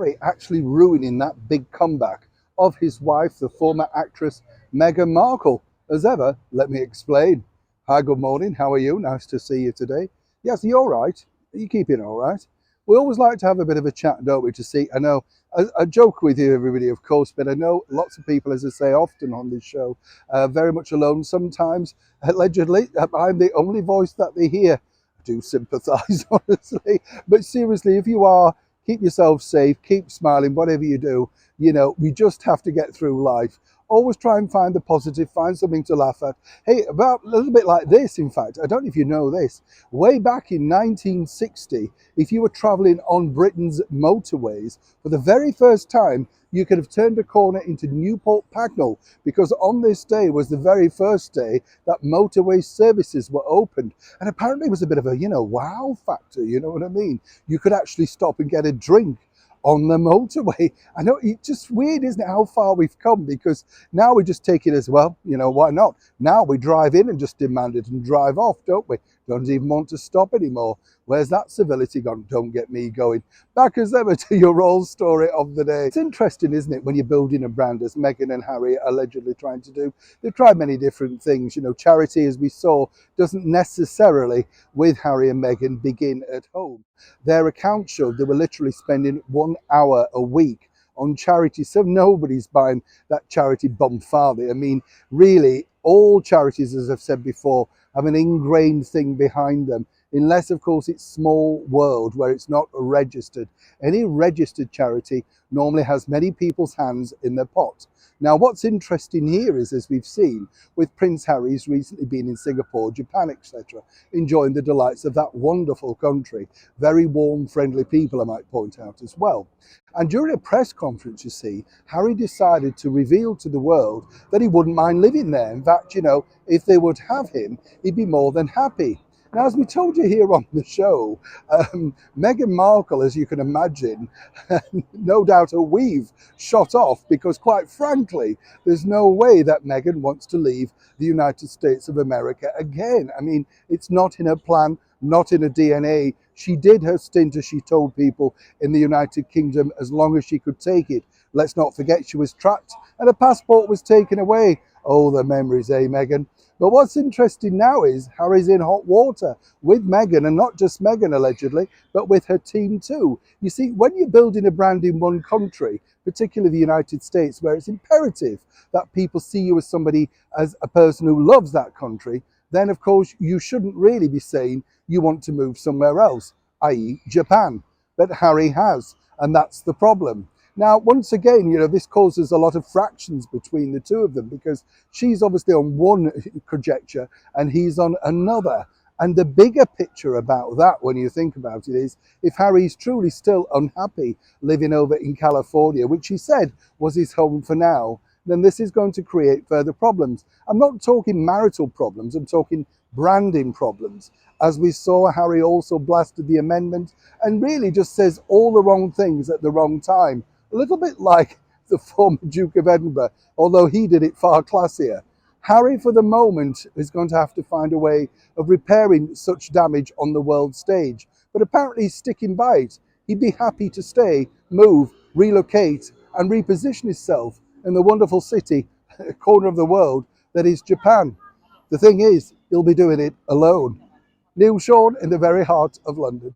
Harry actually ruining that big comeback of his wife, the former actress Meghan Markle? As ever, let me explain. Hi, good morning. How are you? Nice to see you today. Yes, you're all right. Are you keeping all right? We always like to have a bit of a chat, don't we, to see. I know I joke with you, everybody, of course, but I know lots of people, as I say often on this show, very much alone. Sometimes, allegedly, I'm the only voice that they hear. I do sympathise, honestly. But seriously, if you are, keep yourself safe, keep smiling, whatever you do. You know, we just have to get through life. Always try and find the positive, find something to laugh at. Hey, about a little bit like this, in fact, I don't know if you know this. Way back in 1960, if you were travelling on Britain's motorways, for the very first time, you could have turned a corner into Newport Pagnell, because on this day was the very first day that motorway services were opened. And apparently it was a bit of a, wow factor, you know what I mean? You could actually stop and get a drink on the motorway. I know, it's just weird, isn't it, how far we've come? Because now we just take it as, well, why not? Now we drive in and just demand it and drive off, don't we? Don't even want to stop anymore. Where's that civility gone? Don't get me going. Back as ever to your roll story of the day. It's interesting, isn't it, when you're building a brand, as Meghan and Harry are allegedly trying to do. They've tried many different things. Charity, as we saw, doesn't necessarily, with Harry and Meghan, begin at home. Their account showed they were literally spending 1 hour a week on charity. So nobody's buying that charity bump, are they? I mean, really, all charities, as I've said before, have an ingrained thing behind them. Unless, of course, it's small world where it's not registered. Any registered charity normally has many people's hands in their pot. Now, what's interesting here is, as we've seen, with Prince Harry's recently been in Singapore, Japan, etc., enjoying the delights of that wonderful country. Very warm, friendly people, I might point out as well. And during a press conference, you see, Harry decided to reveal to the world that he wouldn't mind living there. In fact, if they would have him, he'd be more than happy. Now, as we told you here on the show, Meghan Markle, as you can imagine, no doubt her weave shot off, because quite frankly, there's no way that Meghan wants to leave the United States of America again. I mean, it's not in her plan, not in her DNA. She did her stint, as she told people, in the United Kingdom as long as she could take it. Let's not forget she was trapped and her passport was taken away. Oh, the memories, eh, Meghan? But what's interesting now is Harry's in hot water with Meghan, and not just Meghan allegedly, but with her team too. You see, when you're building a brand in one country, particularly the United States, where it's imperative that people see you as somebody, as a person who loves that country, then of course you shouldn't really be saying you want to move somewhere else, i.e. Japan. But Harry has, and that's the problem. Now, once again, this causes a lot of fractions between the two of them, because she's obviously on one conjecture and he's on another. And the bigger picture about that, when you think about it, is if Harry's truly still unhappy living over in California, which he said was his home for now, then this is going to create further problems. I'm not talking marital problems, I'm talking branding problems. As we saw, Harry also blasted the amendment and really just says all the wrong things at the wrong time. A little bit like the former Duke of Edinburgh, although he did it far classier. Harry, for the moment, is going to have to find a way of repairing such damage on the world stage. But apparently he's sticking by it. He'd be happy to stay, move, relocate, and reposition himself in the wonderful city, corner of the world, that is Japan. The thing is, he'll be doing it alone. Neil Sean in the very heart of London.